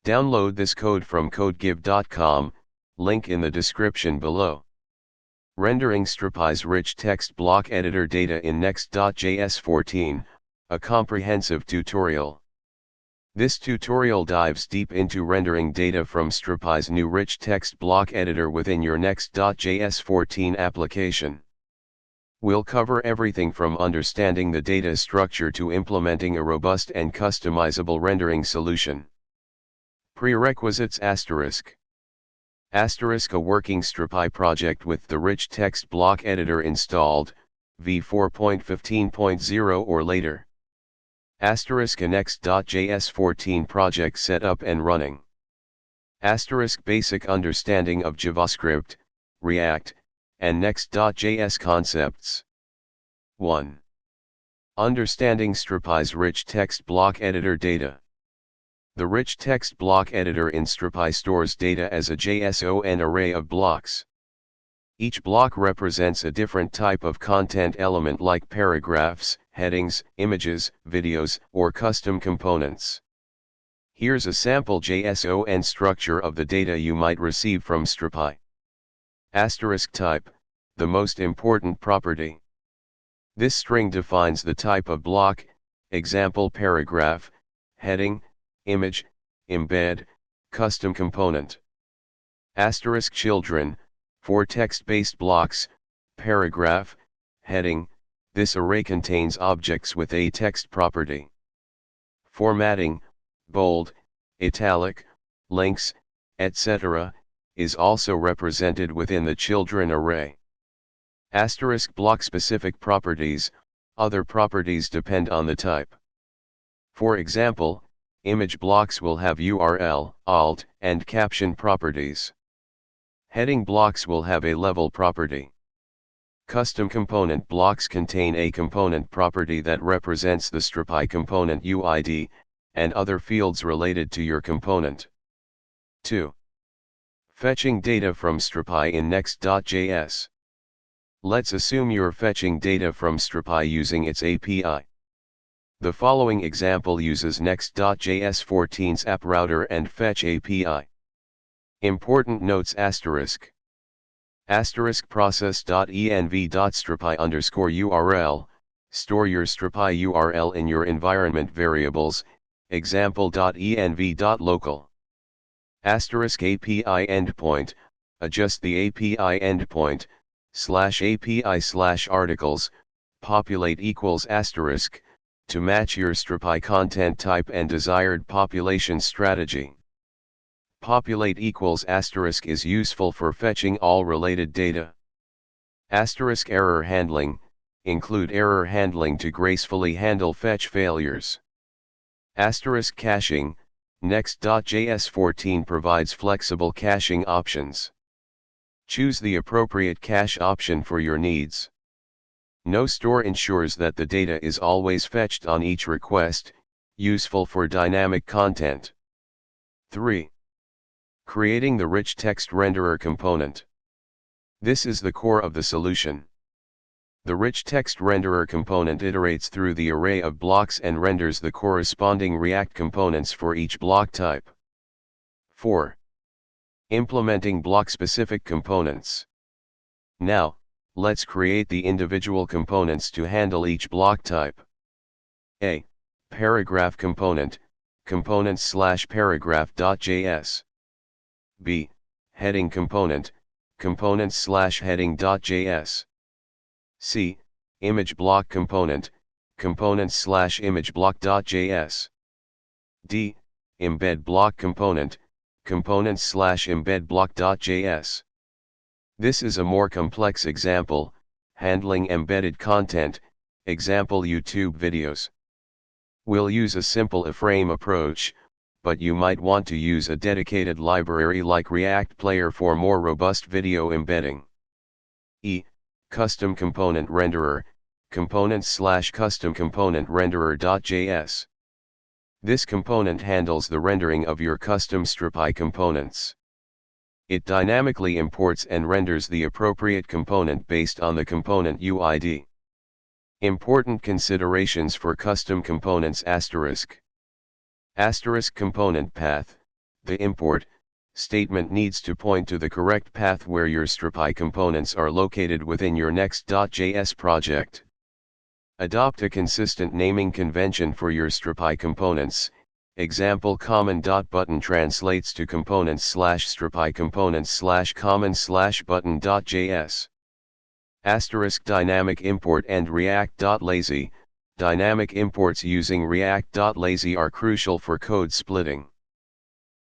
Download this code from codegive.com, link in the description below. Rendering Strapi's rich text block editor data in next.js 14, a comprehensive tutorial. This tutorial dives deep into rendering data from Strapi's new rich text block editor within your next.js 14 application. We'll cover everything from understanding the data structure to implementing a robust and customizable rendering solution. Prerequisites ****. A working Strapi project with the rich text block editor installed, v4.15.0 or later. *** a next.js 14 project set up and running. ** basic understanding of JavaScript, React, and next.js concepts. 1. Understanding Strapi's rich text block editor data. The rich text block editor in Strapi stores data as a JSON array of blocks. Each block represents a different type of content element like paragraphs, headings, images, videos, or custom components. Here's a sample JSON structure of the data you might receive from Strapi. *type, the most important property. This string defines the type of block, example paragraph, heading, image, embed, custom component. *children, for text-based blocks, paragraph, heading, this array contains objects with a text property. Formatting, bold, italic, links, etc., is also represented within the children array. Block-specific properties, other properties depend on the type. For example, image blocks will have URL, alt, and caption properties. Heading blocks will have a level property. Custom component blocks contain a component property that represents the Strapi component UID, and other fields related to your component. 2. Fetching data from Strapi in next.js. Let's assume you're fetching data from Strapi using its API. The following example uses next.js 14's app router and fetch API. Important notes ***. process.env.strapi_url, store your Strapi URL in your environment variables, example.env.local. *API endpoint, adjust the API endpoint, /API/articles, populate equals *, to match your Strapi content type and desired population strategy. Populate equals * is useful for fetching all related data. Error handling, include error handling to gracefully handle fetch failures. Caching, next.js 14 provides flexible caching options. Choose the appropriate cache option for your needs. No store ensures that the data is always fetched on each request, useful for dynamic content. 3. Creating the rich text renderer component. This is the core of the solution. The rich text renderer component iterates through the array of blocks and renders the corresponding React components for each block type. 4. Implementing block-specific components. Now, let's create the individual components to handle each block type. A. Paragraph component, components/paragraph.js. B. Heading component, components/heading.js. C. Image block component, components/imageblock.js. D. Embed block component, components/embedblock.js. This is a more complex example, handling embedded content, example YouTube videos. We'll use a simple iframe approach, but you might want to use a dedicated library like React Player for more robust video embedding. E. Custom component renderer, components/custom component renderer.js. This component handles the rendering of your custom Strapi components. It dynamically imports and renders the appropriate component based on the component UID. Important considerations for custom components ***. Component path, The import statement needs to point to the correct path where your Strapi components are located within your next.js project. Adopt a consistent naming convention for your Strapi components. Example: common.button translates to components/Strapi components/common/button.js. Asterisk dynamic import and react.lazy. Dynamic imports using react.lazy are crucial for code splitting.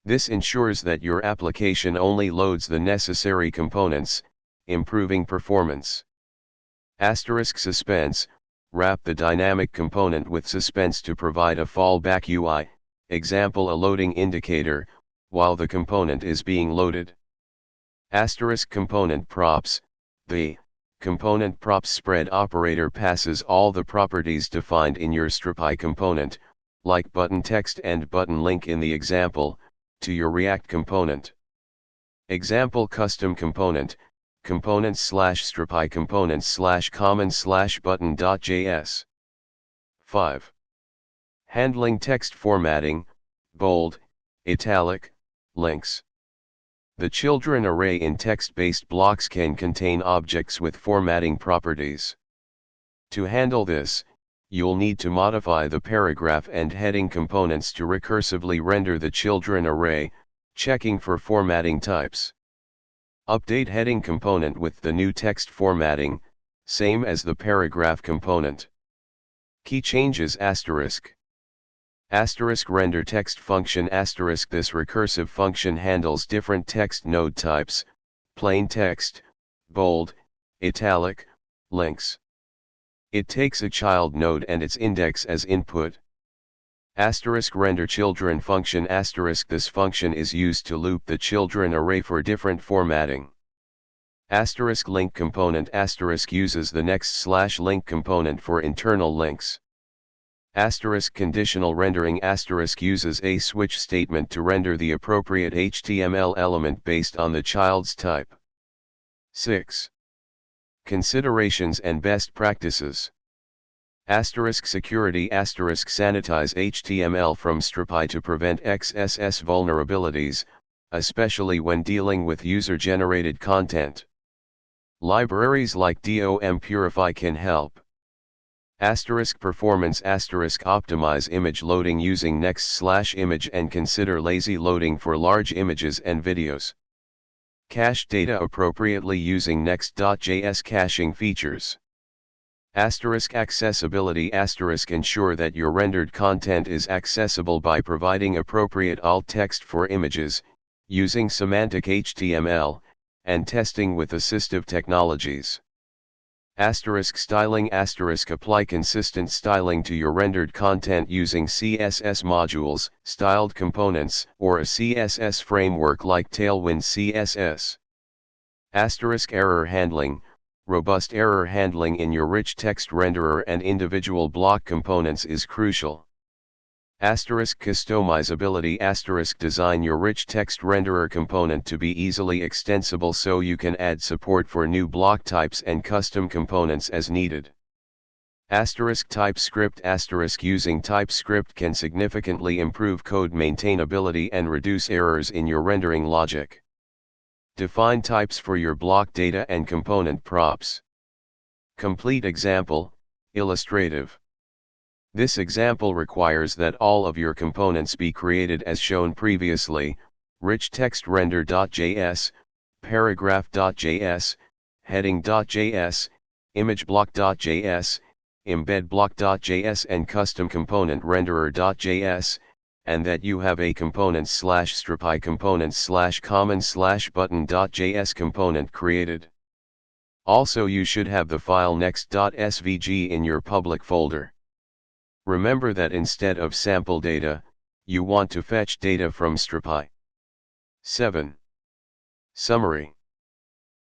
This ensures that your application only loads the necessary components, improving performance. Asterisk suspense. Wrap the dynamic component with suspense to provide a fallback UI, example a loading indicator, while the component is being loaded. Asterisk component props. The component props spread operator passes all the properties defined in your Strapi component, like button text and button link in the example, to your React component. Example: custom component, components/Strapi components/common/button.js. 5. Handling text formatting, bold, italic, links. The children array in text-based blocks can contain objects with formatting properties. To handle this, you'll need to modify the paragraph and heading components to recursively render the children array, checking for formatting types. Update heading component with the new text formatting, same as the paragraph component. Key changes asterisk. Asterisk render text function asterisk. This recursive function handles different text node types: plain text, bold, italic, links. It takes a child node and its index as input. Asterisk render children function asterisk. This function is used to loop the children array for different formatting. Asterisk link component asterisk uses the next/link component for internal links. Asterisk conditional rendering asterisk uses a switch statement to render the appropriate HTML element based on the child's type. 6. Considerations and best practices. Asterisk security asterisk sanitize HTML from Strapi to prevent XSS vulnerabilities, especially when dealing with user-generated content. Libraries like DOM Purify can help. Asterisk performance asterisk optimize image loading using next/image and consider lazy loading for large images and videos. Cache data appropriately using next.js caching features. Asterisk accessibility asterisk ensure that your rendered content is accessible by providing appropriate alt text for images, using semantic HTML, and testing with assistive technologies. Asterisk styling asterisk apply consistent styling to your rendered content using CSS modules, styled components, or a CSS framework like Tailwind CSS. Asterisk error handling. Robust error handling in your rich text renderer and individual block components is crucial. Asterisk customizability asterisk design your rich text renderer component to be easily extensible so you can add support for new block types and custom components as needed. Asterisk TypeScript asterisk using TypeScript can significantly improve code maintainability and reduce errors in your rendering logic. Define types for your block data and component props. Complete example, illustrative. This example requires that all of your components be created as shown previously: rich text render.js, paragraph.js, heading.js, imageblock.js, embedblock.js and custom component renderer.js, and that you have a components/Strapi components/common/button.js component created. Also, you should have the file next.svg in your public folder. Remember that instead of sample data, you want to fetch data from Strapi. 7. Summary.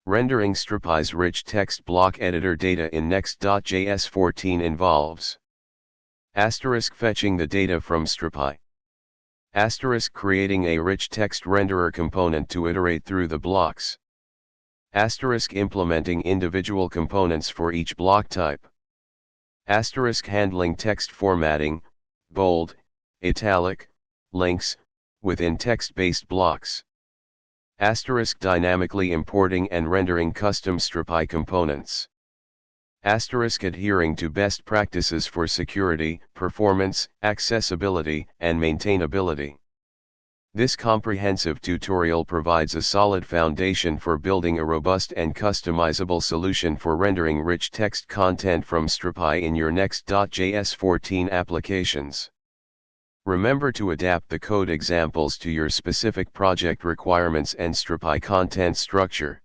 Rendering Strapi's rich text block editor data in next.js 14 involves asterisk fetching the data from Strapi, asterisk creating a rich text renderer component to iterate through the blocks, asterisk implementing individual components for each block type, asterisk handling text formatting, bold, italic, links, within text-based blocks. Asterisk dynamically importing and rendering custom Strapi components. Asterisk adhering to best practices for security, performance, accessibility, and maintainability. This comprehensive tutorial provides a solid foundation for building a robust and customizable solution for rendering rich text content from Strapi in your next.js 14 applications. Remember to adapt the code examples to your specific project requirements and Strapi content structure.